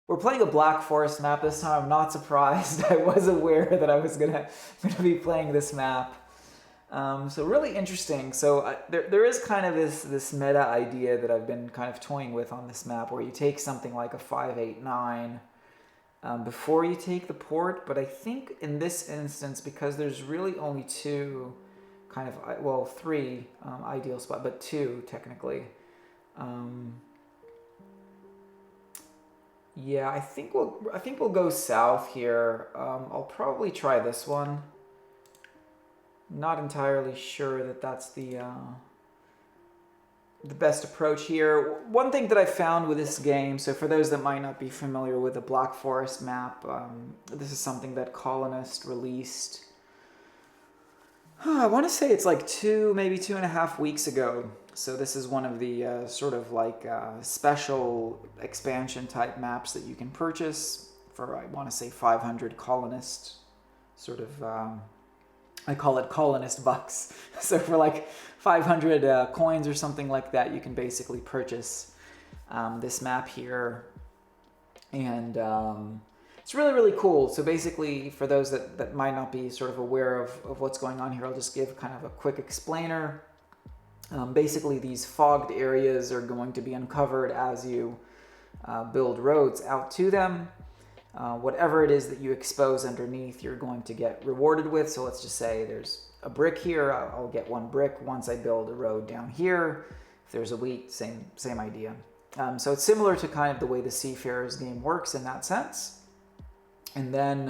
We're playing a Black Forest map this time. I'm not surprised. I was aware that I was gonna be playing this map. So really interesting. So there is kind of this meta idea that I've been kind of toying with on this map, where you take something like a 5-8-9 before you take the port. But I think in this instance, because there's really only two kind of, well, three ideal spot, but two technically. Yeah, I think we'll go south here. I'll probably try this one. Not entirely sure that that's the best approach here. One thing that I found with this game, so for those that might not be familiar with the Black Forest map, this is something that Colonist released. I want to say it's like maybe 2.5 weeks ago. So this is one of the sort of like special expansion type maps that you can purchase for, I want to say, 500 colonist sort of, I call it colonist bucks. So for like 500 coins or something like that, you can basically purchase this map here. And it's really, really cool. So basically, for those that might not be sort of aware of what's going on here, I'll just give kind of a quick explainer. Basically, these fogged areas are going to be uncovered as you build roads out to them. Whatever it is that you expose underneath, you're going to get rewarded with. So let's just say there's a brick here. I'll get 1 brick once I build a road down here. If there's a wheat, same idea. So it's similar to kind of the way the Seafarers game works in that sense. And then,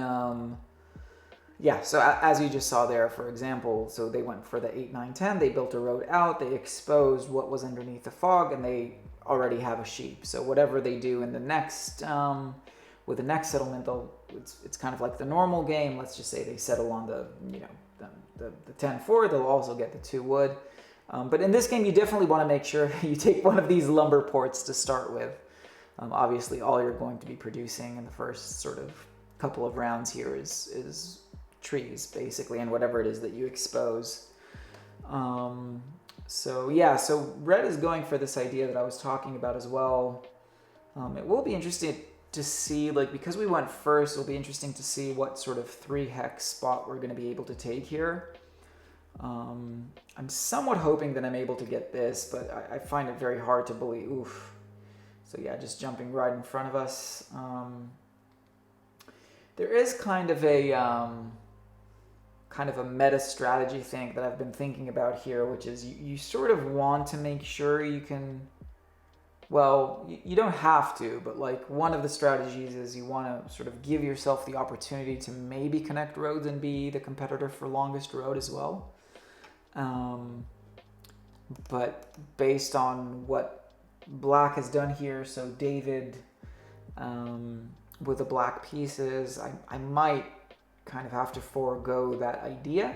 yeah, so as you just saw there, for example, so they went for the 8, 9, 10. They built a road out. They exposed what was underneath the fog, and they already have a sheep. So whatever they do in the next, with the next settlement, it's kind of like the normal game. Let's just say they settle on the 10-4. They'll also get the 2 wood. But in this game, you definitely want to make sure you take one of these lumber ports to start with. Obviously, all you're going to be producing in the first sort of couple of rounds here is trees, basically, and whatever it is that you expose. So yeah, so red is going for this idea that I was talking about as well. It will be interesting to see, like, because we went first, it'll be interesting to see what sort of 3 hex spot we're going to be able to take here. I'm somewhat hoping that I'm able to get this, but I find it very hard to believe. Oof. So yeah, just jumping right in front of us. There is kind of a meta strategy thing that I've been thinking about here, which is you sort of want to make sure you can, well, you don't have to, but like one of the strategies is you want to sort of give yourself the opportunity to maybe connect roads and be the competitor for longest road as well. But based on what Black has done here, so David, with the black pieces, I might kind of have to forego that idea,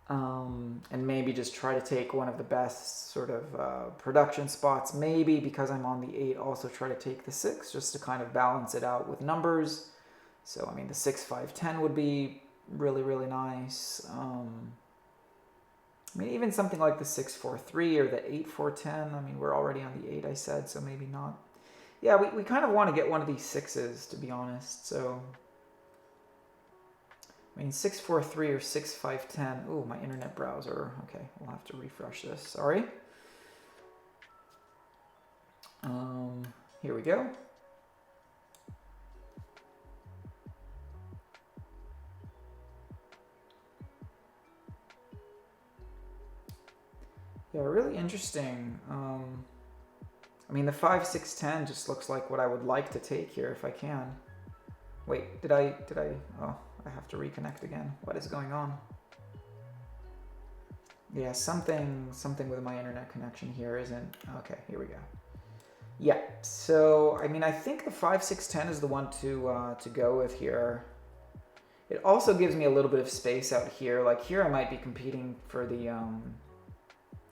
and maybe just try to take one of the best sort of production spots. Maybe because I'm on the 8, also try to take the 6 just to kind of balance it out with numbers. So I mean, the 6, 5, 10 would be really, really nice. I mean, even something like the 6, 4, 3 or the 8, 4, 10. I mean, we're already on the 8, I said, so maybe not. Yeah, we kind of want to get one of these 6s, to be honest. So, I mean, 6, 4, 3 or 6, 5, 10. Ooh, my internet browser. Okay, we'll have to refresh this. Sorry. Here we go. Yeah, really interesting. I mean, the 5, 6, 10 just looks like what I would like to take here if I can. Wait, did I, oh, I have to reconnect again. What is going on? Yeah, something with my internet connection here isn't, okay, here we go. Yeah, so, I mean, I think the 5, 6, 10 is the one to go with here. It also gives me a little bit of space out here. Like here I might be competing for the,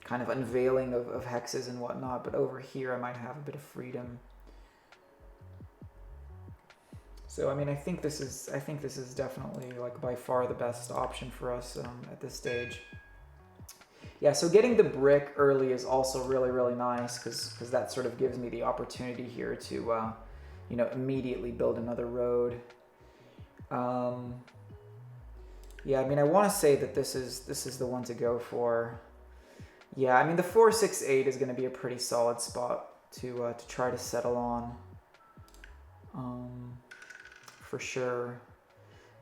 kind of unveiling of hexes and whatnot, but over here I might have a bit of freedom. So I mean, I think this is definitely like by far the best option for us at this stage. Yeah, so getting the brick early is also really, really nice because that sort of gives me the opportunity here to you know, immediately build another road. Yeah, I mean, I want to say that this is the one to go for. Yeah, I mean, the 4-6-8 is going to be a pretty solid spot to try to settle on, for sure.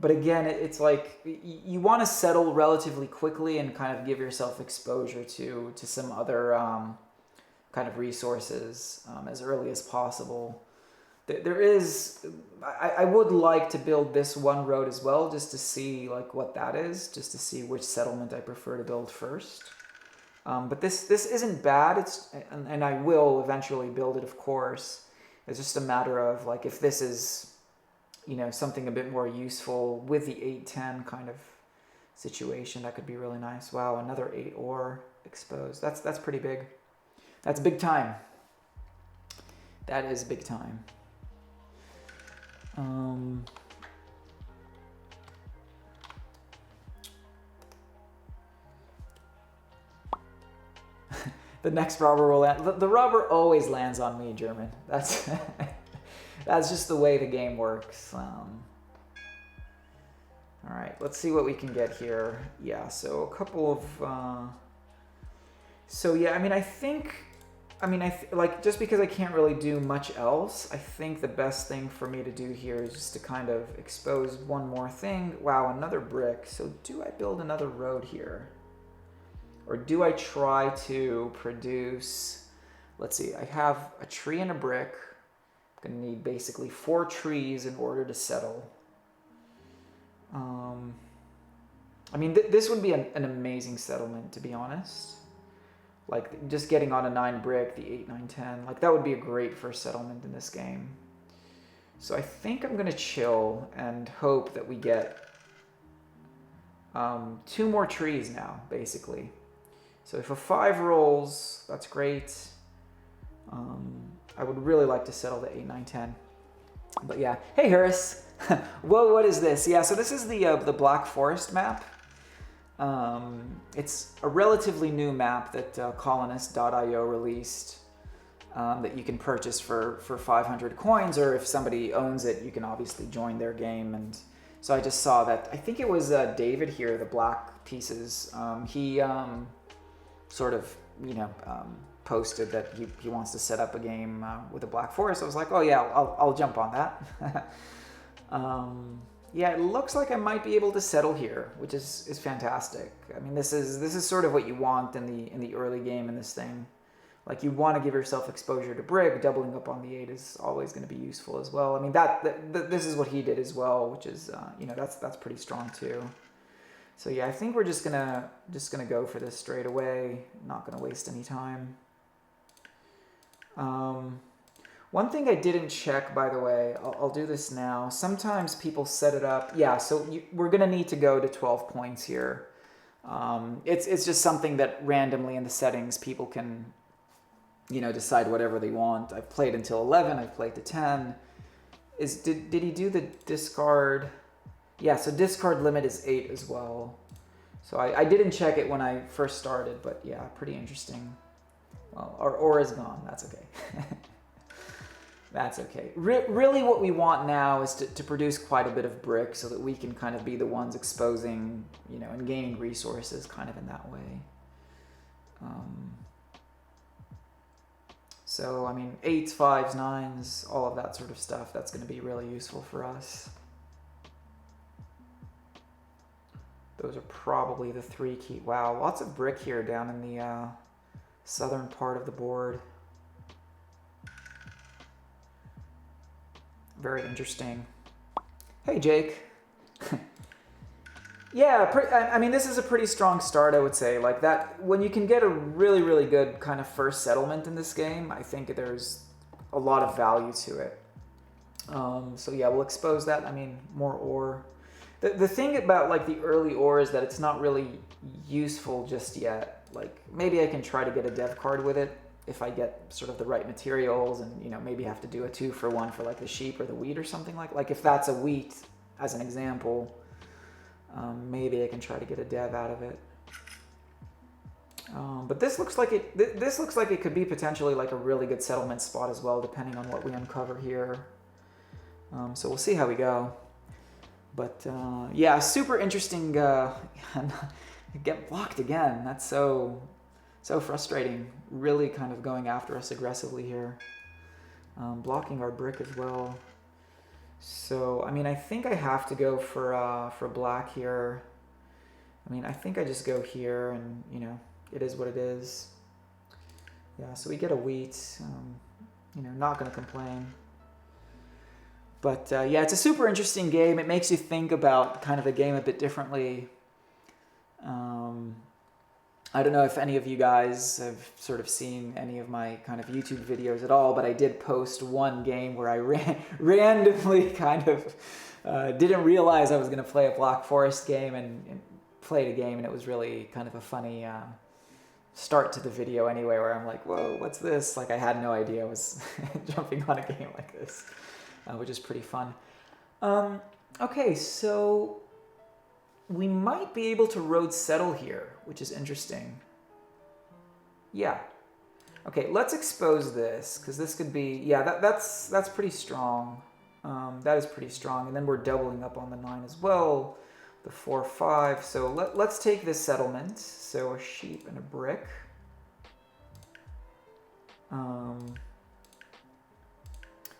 But again, it's like you want to settle relatively quickly and kind of give yourself exposure to some other kind of resources as early as possible. There is, I would like to build this one road as well, just to see like what that is, just to see which settlement I prefer to build first. But this isn't bad. And I will eventually build it, of course. It's just a matter of like if this is, you know, something a bit more useful with the 8-10 kind of situation, that could be really nice. Wow, another 8 ore exposed. That's pretty big. That's big time. That is big time. The next robber will land. The robber always lands on me, German. That's that's just the way the game works. All right, let's see what we can get here. Yeah, so a couple of. So yeah, I mean, like just because I can't really do much else, I think the best thing for me to do here is just to kind of expose one more thing. Wow, another brick. So do I build another road here? Or do I try to produce, let's see, I have a tree and a brick. I'm gonna need basically 4 trees in order to settle. I mean, this would be an amazing settlement, to be honest. Like just getting on a 9 brick, the 8, 9, 10, like that would be a great first settlement in this game. So I think I'm gonna chill and hope that we get 2 more trees now, basically. So if a 5 rolls, that's great. I would really like to settle the 8, 9, 10. But yeah, hey Harris. Whoa, what is this? Yeah, so this is the Black Forest map. It's a relatively new map that colonist.io released that you can purchase for 500 coins, or if somebody owns it, you can obviously join their game. And so I just saw that, I think it was David here, the Black Pieces, he sort of, you know, posted that he wants to set up a game with the Black Forest. I was like, oh yeah, I'll jump on that. Yeah, it looks like I might be able to settle here, which is fantastic. I mean, this is sort of what you want in the early game in this thing. Like you want to give yourself exposure to brick. Doubling up on the 8 is always going to be useful as well. I mean, this is what he did as well, which is you know, that's pretty strong too. So yeah, I think we're just gonna go for this straight away. Not gonna waste any time. One thing I didn't check, by the way, I'll do this now. Sometimes people set it up. Yeah, so we're gonna need to go to 12 points here. It's just something that randomly in the settings people can, you know, decide whatever they want. I've played until 11. I've played to 10. Did he do the discard? Yeah, so discard limit is 8 as well. So I didn't check it when I first started, but yeah, pretty interesting. Well, our ore is gone. That's okay. That's okay. Really what we want now is to produce quite a bit of brick so that we can kind of be the ones exposing, you know, and gaining resources kind of in that way. So, I mean, 8s, 5s, 9s, all of that sort of stuff, that's going to be really useful for us. Those are probably the 3 key. Wow, lots of brick here down in the southern part of the board. Very interesting. Hey, Jake. Yeah, I mean, this is a pretty strong start, I would say. Like that, when you can get a really, really good kind of first settlement in this game, I think there's a lot of value to it. So yeah, we'll expose that. I mean, more ore. The thing about like the early ore is that it's not really useful just yet. Like maybe I can try to get a dev card with it if I get sort of the right materials, and you know, maybe have to do a 2-for-1 for like the sheep or the wheat or something like if that's a wheat as an example, maybe I can try to get a dev out of it. But this looks like it could be potentially like a really good settlement spot as well, depending on what we uncover here. So we'll see how we go. But yeah, super interesting. Get blocked again. That's so frustrating. Really kind of going after us aggressively here. Blocking our brick as well. So I mean, I think I have to go for black here. I mean, I think I just go here, and you know, it is what it is. Yeah, so we get a wheat. You know, not going to complain. But yeah, it's a super interesting game. It makes you think about kind of the game a bit differently. I don't know if any of you guys have sort of seen any of my kind of YouTube videos at all, but I did post one game where I randomly kind of didn't realize I was going to play a Black Forest game and played a game, and it was really kind of a funny start to the video anyway, where I'm like, whoa, what's this? Like, I had no idea I was jumping on a game like this, which is pretty fun. Okay, so we might be able to road settle here, which is interesting. Yeah. Okay, let's expose this, because this could be, yeah, that's pretty strong. That is pretty strong, and then we're doubling up on the 9 as well, the 4-5. So let's take this settlement. So a sheep and a brick.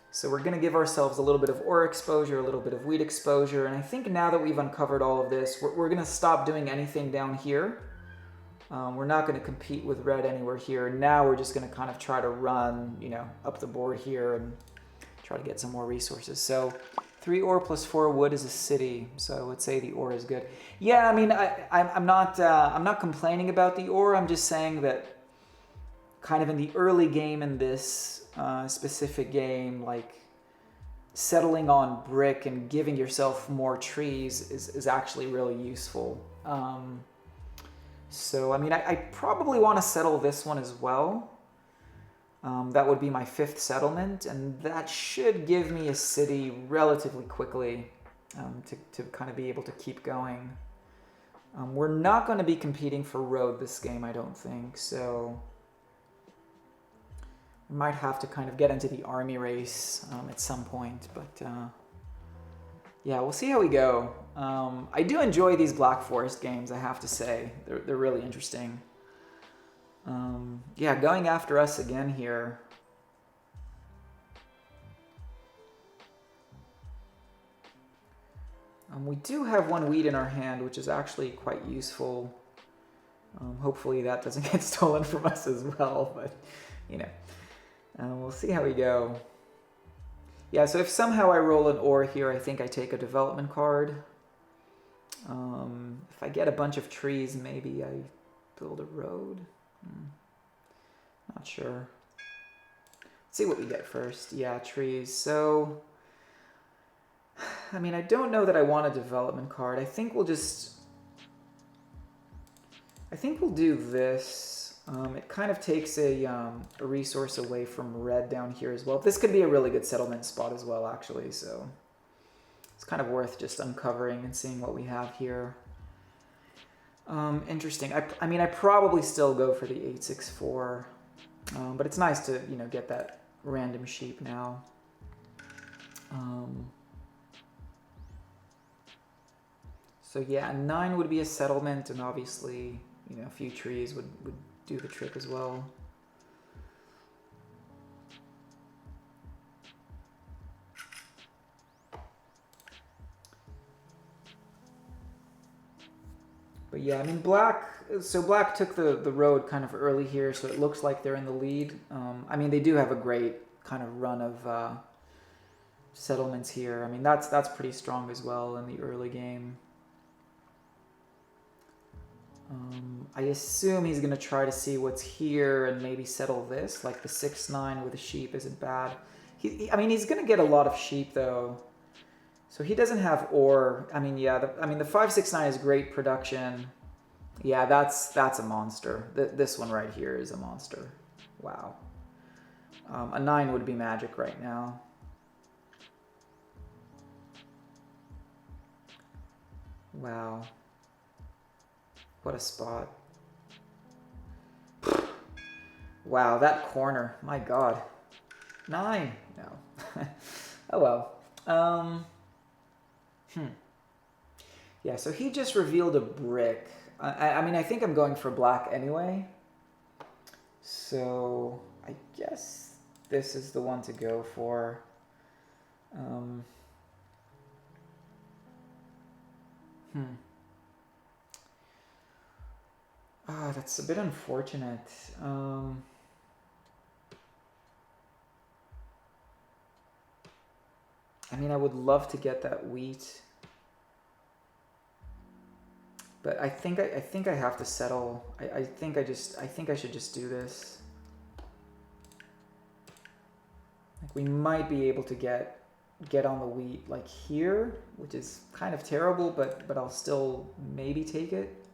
So we're going to give ourselves a little bit of ore exposure, a little bit of wheat exposure, and I think now that we've uncovered all of this, we're going to stop doing anything down here. We're not going to compete with red anywhere here. Now we're just going to kind of try to run, you know, up the board here and try to get some more resources. So 3 ore plus 4 wood is a city, so I would say the ore is good. Yeah, I mean, I'm not complaining about the ore. I'm just saying that kind of in the early game in this specific game, like settling on brick and giving yourself more trees is actually really useful. So, I mean, I probably want to settle this one as well. That would be my 5th settlement, and that should give me a city relatively quickly to kind of be able to keep going. We're not going to be competing for road this game, I don't think, so I might have to kind of get into the army race at some point, but yeah, we'll see how we go. I do enjoy these Black Forest games, I have to say. They're really interesting. Yeah, going after us again here. We do have 1 wheat in our hand, which is actually quite useful. Hopefully that doesn't get stolen from us as well, but you know. We'll see how we go. Yeah, so if somehow I roll an ore here, I think I take a development card. If I get a bunch of trees, maybe I build a road. Not sure. Let's see what we get first. Yeah, trees. So, I mean, I don't know that I want a development card. I think we'll do this. It kind of takes a resource away from red down here as well. This could be a really good settlement spot as well, actually, so it's kind of worth just uncovering and seeing what we have here. Interesting. I mean, I probably still go for the 8-6-4, but it's nice to, you know, get that random sheep now. So yeah, 9 would be a settlement, and obviously, you know, a few trees would do the trick as well. But yeah, I mean, black took the road kind of early here, so it looks like they're in the lead. I mean, they do have a great kind of run of settlements here. I mean, that's pretty strong as well in the early game. I assume he's going to try to see what's here and maybe settle this. Like the 6-9 with a sheep isn't bad. I mean, he's going to get a lot of sheep, though. So he doesn't have ore. I mean, yeah, the 5-6-9 is great production. Yeah, that's a monster. This one right here is a monster. Wow. A 9 would be magic right now. Wow. What a spot. Wow, that corner. My God. 9. No. Oh well. Um, Yeah, so he just revealed a brick. I mean, I think I'm going for black anyway. So I guess this is the one to go for. Um, that's a bit unfortunate. I mean, I would love to get that wheat. But I think I have to settle. I think I should just do this. Like we might be able to get on the wheat like here, which is kind of terrible, but I'll still maybe take it.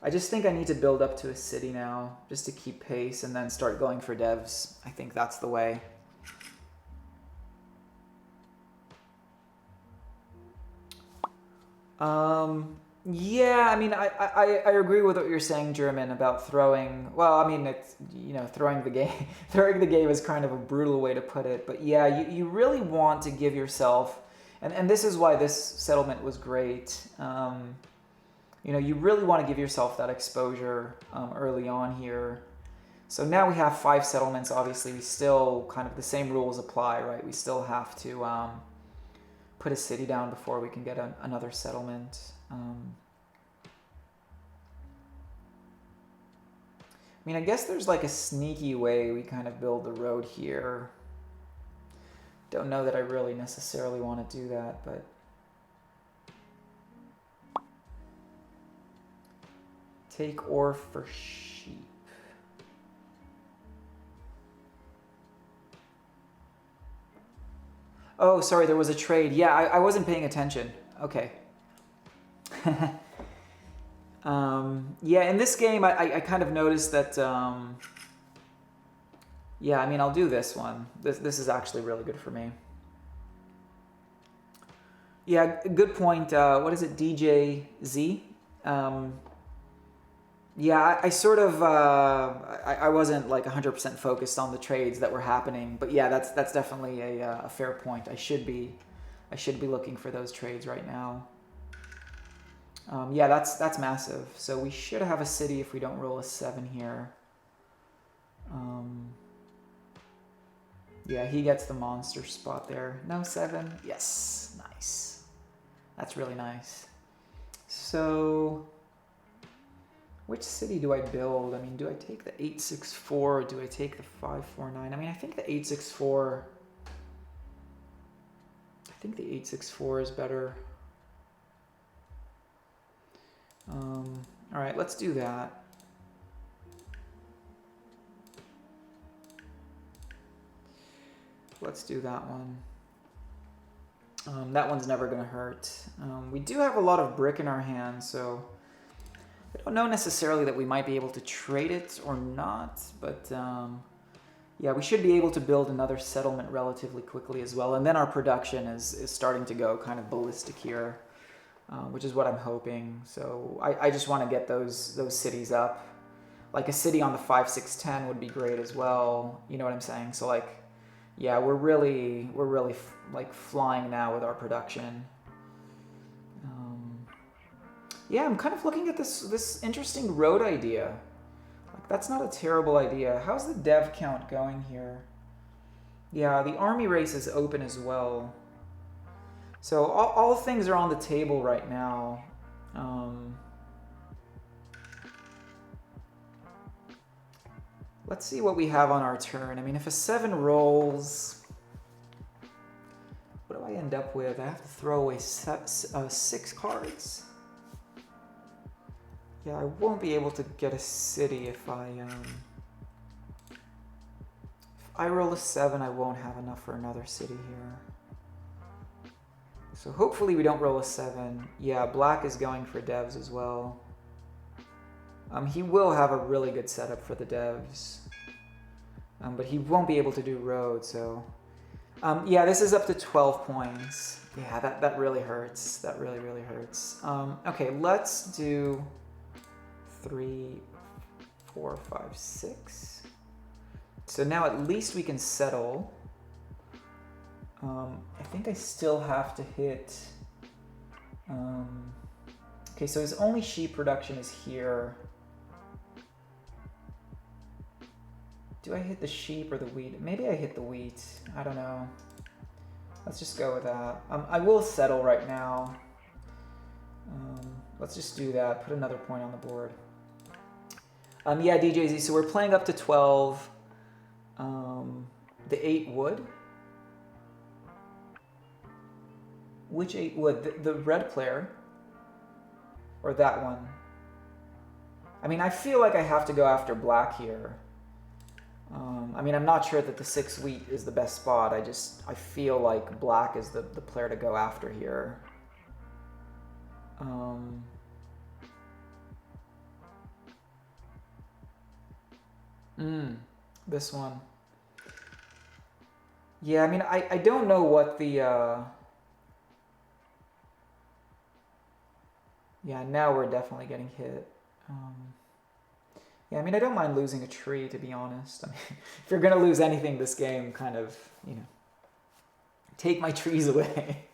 I just think I need to build up to a city now just to keep pace and then start going for devs. I think that's the way. Yeah, I mean, I agree with what you're saying, German, about throwing. Well, I mean, it's, you know, throwing the game. Throwing the game is kind of a brutal way to put it. But yeah, you really want to give yourself, and this is why this settlement was great. You know, you really want to give yourself that exposure early on here. So now we have 5 settlements. Obviously, we still kind of the same rules apply, right? We still have to put a city down before we can get another settlement. I mean, I guess there's like a sneaky way we kind of build the road here. Don't know that I really necessarily want to do that, but take ore for sheep. Oh, sorry, there was a trade. Yeah, I wasn't paying attention. Okay. Yeah, in this game, I kind of noticed that, yeah, I mean, I'll do this one. This is actually really good for me. Yeah, good point. What is it, DJZ? Yeah, I sort of, I wasn't like 100% focused on the trades that were happening, but yeah, that's definitely a fair point. I should be looking for those trades right now. Yeah, that's massive. So we should have a city if we don't roll a 7 here. Yeah, he gets the monster spot there. No 7. Yes, nice. That's really nice. So which city do I build? I mean, do I take the 864 or do I take the 549? I mean, I think the 864. I think the 864 is better. All right, let's do that. Let's do that one. That one's never gonna hurt. We do have a lot of brick in our hand, so I don't know necessarily that we might be able to trade it or not, but yeah, we should be able to build another settlement relatively quickly as well, and then our production is starting to go kind of ballistic here. Which is what I'm hoping. So I just want to get those cities up. Like a city on the 5, 6, 10 would be great as well. You know what I'm saying? So like, yeah, we're really like flying now with our production. Yeah, I'm kind of looking at this interesting road idea. Like that's not a terrible idea. How's the dev count going here? Yeah, the army race is open as well. So all things are on the table right now. Let's see what we have on our turn. I mean, if a 7 rolls, what do I end up with? I have to throw away 6 cards. Yeah, I won't be able to get a city if I roll a 7, I won't have enough for another city here. So hopefully we don't roll a 7. Yeah, black is going for devs as well. He will have a really good setup for the devs. But he won't be able to do road, so... yeah, this is up to 12 points. Yeah, that really hurts. That really hurts. Okay, let's do 3, 4, 5, 6. So now at least we can settle. I think I still have to hit... okay, so his only sheep production is here. Do I hit the sheep or the wheat? Maybe I hit the wheat. I don't know. Let's just go with that. I will settle right now. Let's just do that. Put another point on the board. Yeah, DJZ, so we're playing up to 12. The 8 wood? Which 8 wood? The red player? Or that one? I mean, I feel like I have to go after black here. I mean, I'm not sure that the 6 wheat is the best spot. I feel like black is the player to go after here. This one. Yeah, I mean, I don't know what the... Yeah, now we're definitely getting hit. Yeah, I mean, I don't mind losing a tree, to be honest. I mean, if you're going to lose anything this game, kind of, you know, take my trees away.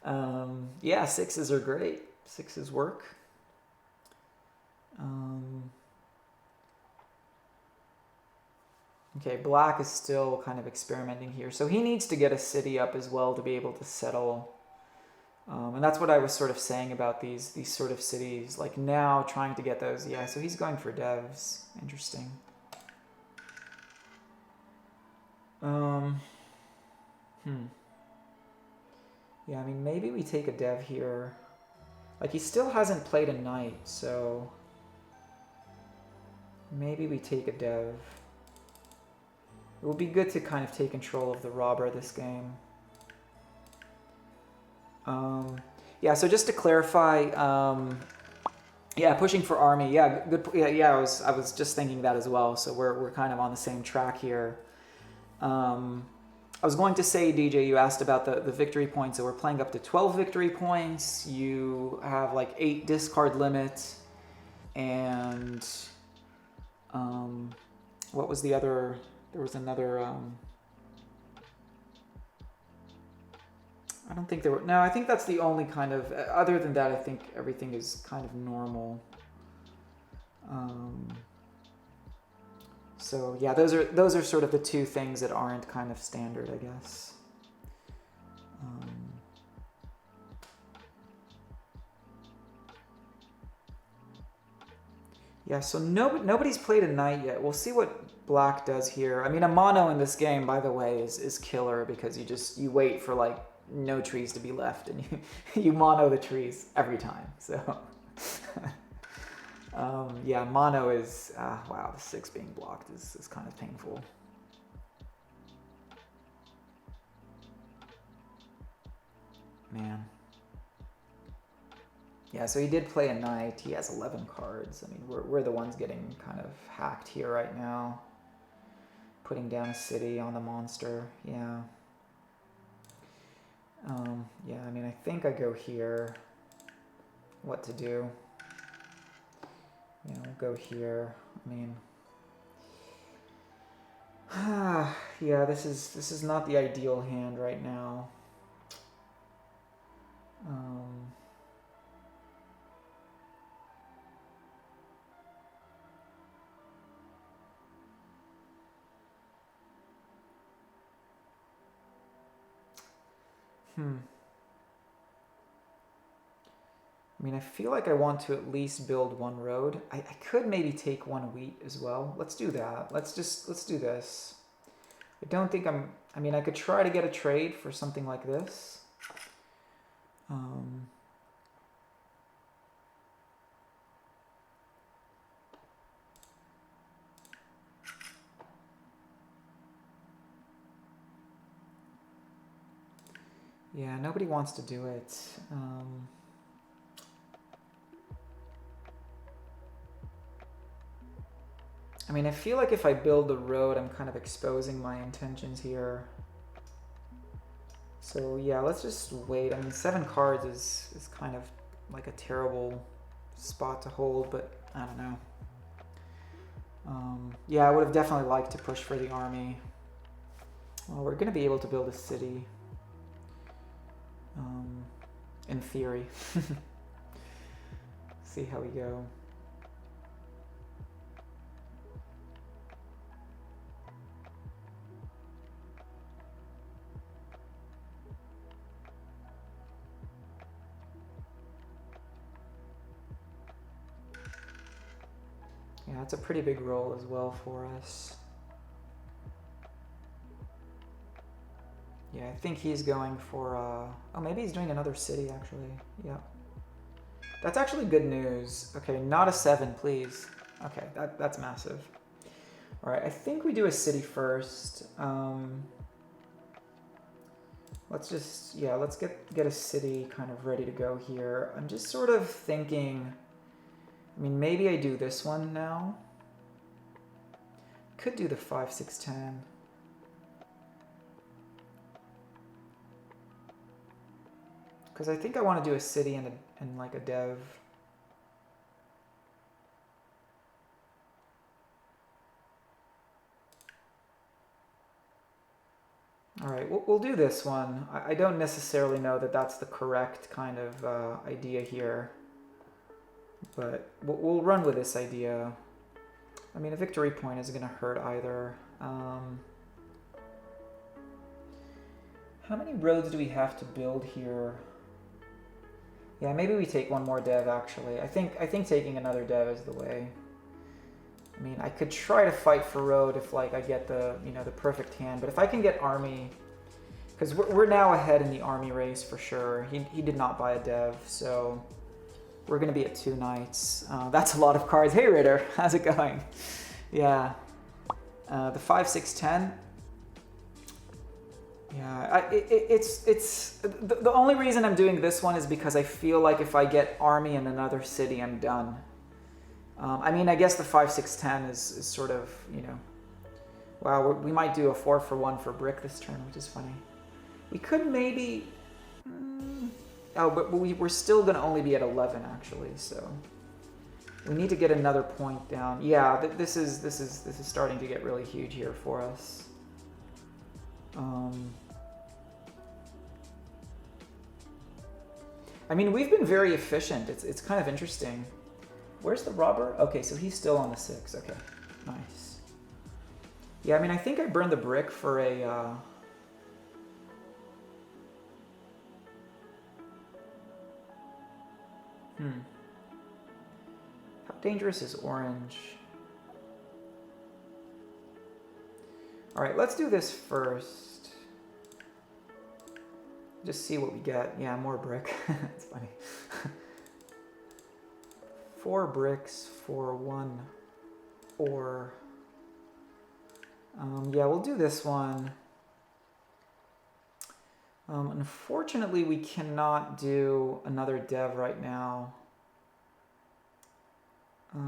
Yeah, 6s are great. 6s work. Okay, black is still kind of experimenting here. So he needs to get a city up as well to be able to settle. And that's what I was sort of saying about these sort of cities. Like now, trying to get those. Yeah, so he's going for devs. Interesting. Yeah, I mean, maybe we take a dev here. Like, he still hasn't played a knight, so... maybe we take a dev. It would be good to kind of take control of the robber this game. Yeah, so just to clarify, yeah, pushing for army. Yeah, good. Yeah, I was just thinking that as well. So we're kind of on the same track here. I was going to say, DJ, you asked about the victory points. So we're playing up to 12 victory points. You have like 8 discard limit, and what was the other? There was another. I don't think there were. No, I think that's the only kind of. Other than that, I think everything is kind of normal. So yeah, those are sort of the 2 things that aren't kind of standard, I guess. Yeah, so nobody's played a knight yet. We'll see what black does here. I mean, a mono in this game, by the way, is killer because you wait for like no trees to be left and you mono the trees every time. So yeah, mono is wow, the 6 being blocked is kind of painful. Man. Yeah, so he did play a knight. He has 11 cards. I mean, we're the ones getting kind of hacked here right now. Putting down a city on the monster. Yeah. Yeah, I mean, I think I go here. What to do? Yeah, we'll go here. I mean, yeah, this is not the ideal hand right now. I mean, I feel like I want to at least build 1 road. I could maybe take 1 wheat as well. Let's do that. Let's do this. I don't think I mean, I could try to get a trade for something like this. Yeah, nobody wants to do it. I mean, I feel like if I build the road, I'm kind of exposing my intentions here. So yeah, let's just wait. I mean, 7 cards is kind of like a terrible spot to hold, but I don't know. Yeah, I would have definitely liked to push for the army. Well, we're going to be able to build a city. In theory. See how we go. Yeah, it's a pretty big roll as well for us. Yeah, I think he's going for, oh, maybe he's doing another city, actually. Yeah. That's actually good news. Okay, not a 7, please. Okay, that's massive. All right, I think we do a city first. Let's just, yeah, let's get a city kind of ready to go here. I'm just sort of thinking, I mean, maybe I do this one now. Could do the 5, 6, 10. Because I think I want to do a city and like a dev. All right, we'll do this one. I don't necessarily know that that's the correct kind of idea here, but we'll run with this idea. I mean, a victory point isn't going to hurt either. How many roads do we have to build here? Yeah, maybe we take one more dev, actually. I think taking another dev is the way. I mean, I could try to fight for road if, like, I get the, you know, the perfect hand. But if I can get army, because we're now ahead in the army race for sure. He did not buy a dev, so we're going to be at 2 knights. That's a lot of cards. Hey, Ritter, how's it going? Yeah. The 5, 6, 10. Yeah, it's the only reason I'm doing this one is because I feel like if I get army in another city, I'm done. I mean, I guess the 5, 6, 10 is sort of, you know, wow, we might do a 4 for 1 for brick this turn, which is funny. We could maybe, oh, but we're still going to only be at 11 actually, so we need to get another point down. Yeah, this is starting to get really huge here for us. I mean, we've been very efficient. It's kind of interesting. Where's the robber? Okay, so he's still on the 6. Okay, nice. Yeah, I mean, I think I burned the brick for a... How dangerous is orange? All right, let's do this first. Just see what we get. Yeah, more brick. It's funny. 4 bricks for 1 ore. Yeah, we'll do this one. Unfortunately, we cannot do another dev right now. I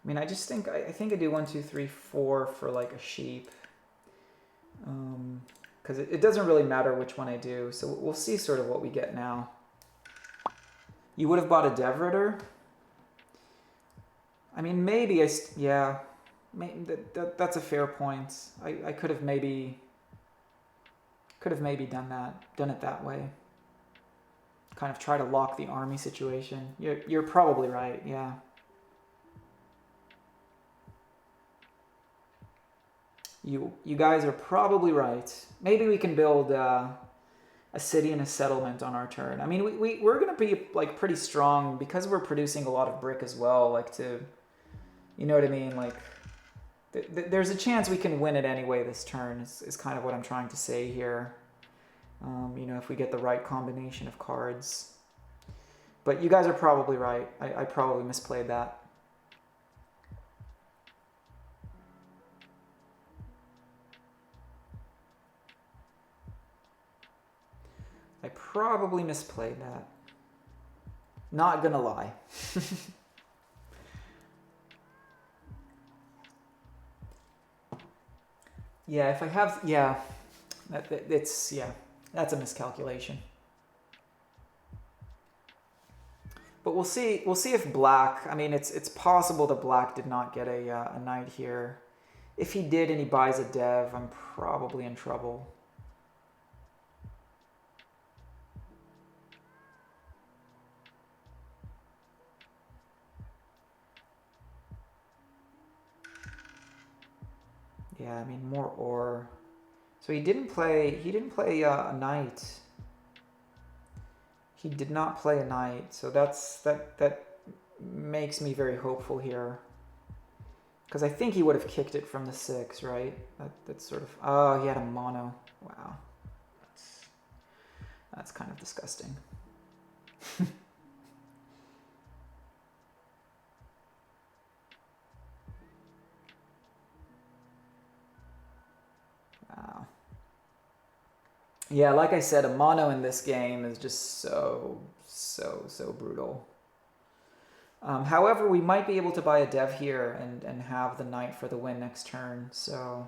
mean, I just think I think I do 1, 2, 3, 4 for like a sheep. Because it doesn't really matter which one I do, so we'll see sort of what we get now. You would have bought a dev ritter? I mean, maybe yeah, that's a fair point. I could have maybe done it that way. Kind of try to lock the army situation. You're probably right, yeah. You guys are probably right. Maybe we can build a city and a settlement on our turn. I mean, we're going to be like pretty strong because we're producing a lot of brick as well. Like to, you know what I mean? Like there's a chance we can win it anyway this turn is kind of what I'm trying to say here. You know, if we get the right combination of cards. But you guys are probably right. I probably misplayed that. I probably misplayed that. Not gonna lie. Yeah, if I have, yeah, that's a miscalculation. But we'll see. We'll see if black. I mean, it's possible that black did not get a knight here. If he did and he buys a dev, I'm probably in trouble. Yeah, I mean more ore. So he didn't play. He didn't play a knight. He did not play a knight. So that makes me very hopeful here. Because I think he would have kicked it from the 6, right? That's sort of... Oh, he had a mono. Wow. That's kind of disgusting. Wow. Yeah, like I said, a mono in this game is just so brutal. However, we might be able to buy a dev here and have the knight for the win next turn, so...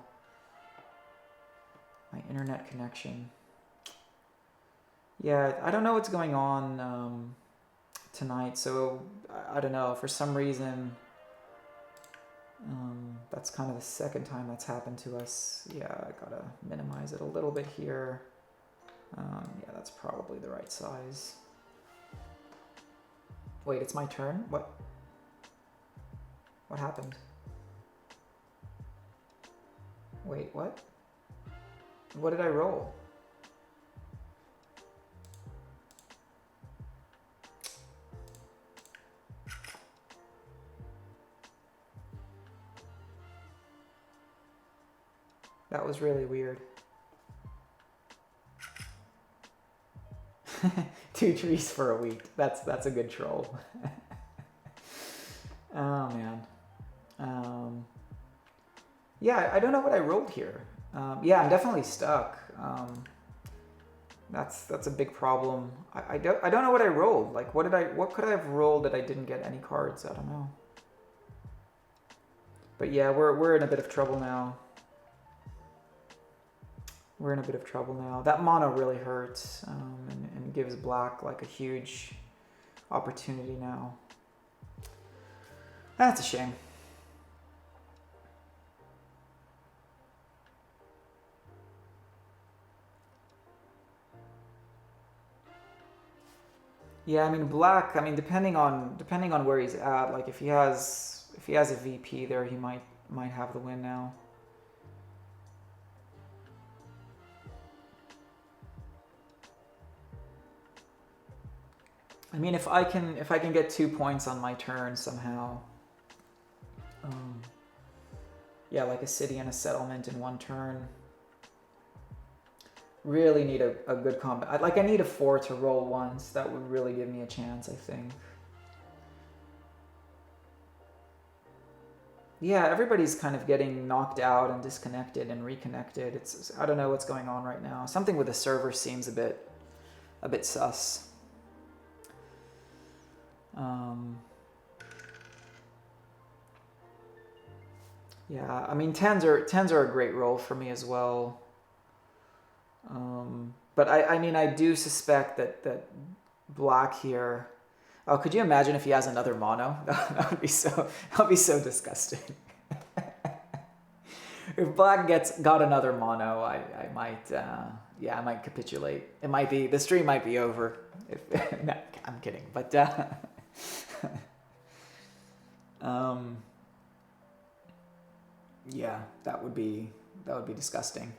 My internet connection. Yeah, I don't know what's going on tonight, so I don't know. For some reason, that's kind of the second time that's happened to us. Yeah, I gotta minimize it a little bit here. Yeah, that's probably the right size. Wait, it's my turn? What? What happened? Wait, what? What did I roll? That was really weird. 2 trees for a week. That's a good troll. Oh man. Yeah, I don't know what I rolled here. Yeah, I'm definitely stuck. That's a big problem. I don't know what I rolled. Like what could I have rolled that I didn't get any cards? I don't know. But yeah, we're in a bit of trouble now. We're in a bit of trouble now. That mono really hurts and gives black like a huge opportunity now. That's a shame. Yeah, I mean black. I mean depending on where he's at. Like if he has a VP there, he might have the win now. I mean, if I can get 2 points on my turn somehow, yeah, like a city and a settlement in one turn. Really need a good combat. I need a 4 to roll once. That would really give me a chance, I think. Yeah, everybody's kind of getting knocked out and disconnected and reconnected. I don't know what's going on right now. Something with the server seems a bit sus. Yeah, I mean tens are a great roll for me as well. But I mean I do suspect that black here. Oh, could you imagine if he has another mono? That would be so disgusting. If black got another mono, I might yeah, I might capitulate. It might be the stream might be over. No, I'm kidding, but yeah, that would be disgusting.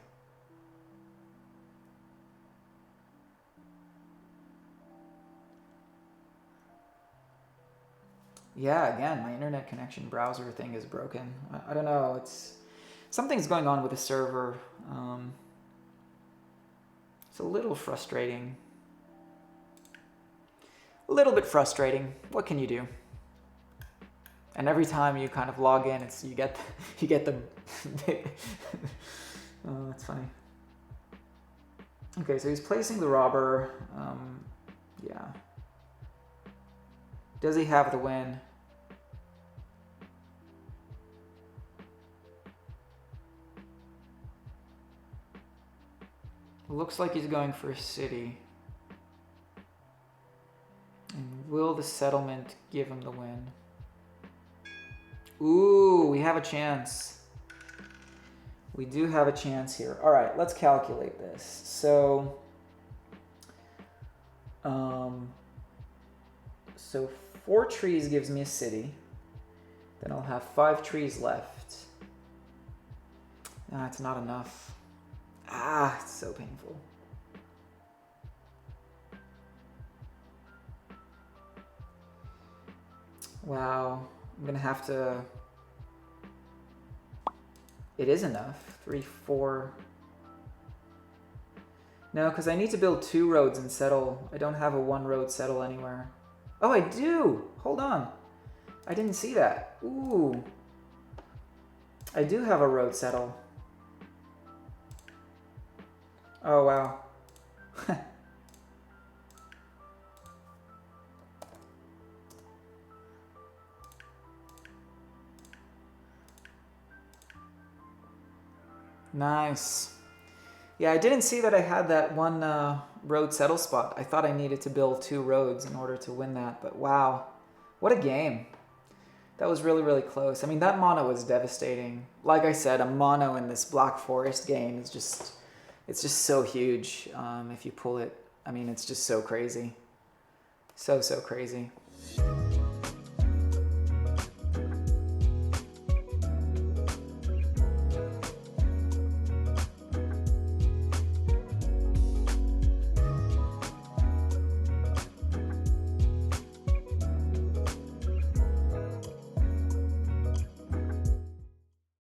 Yeah, again, my internet connection browser thing is broken. I don't know. Something's going on with the server. It's a little frustrating. A little bit frustrating. What can you do? And every time you kind of log in, you get the. Oh, that's funny. Okay, so he's placing the robber. Yeah. Does he have the win? Looks like he's going for a city. And Will the settlement give him the win? Ooh, we have a chance. We do have a chance here. All right, let's calculate this. So, so 4 trees gives me a city. Then I'll have 5 trees left. Nah, it's not enough. Ah, it's so painful. Wow, I'm gonna have to... It is enough. 3, 4... No, because I need to build 2 roads and settle. I don't have a 1 road settle anywhere. Oh, I do! Hold on. I didn't see that. Ooh. I do have a road settle. Oh, wow. Nice. Yeah, I didn't see that I had that 1 road settle spot. I thought I needed to build 2 roads in order to win that, but wow. What a game. That was really, really close. I mean, that mono was devastating. Like I said, a mono in this Black Forest game is just, it's just so huge. If you pull it, I mean, it's just so crazy. So crazy.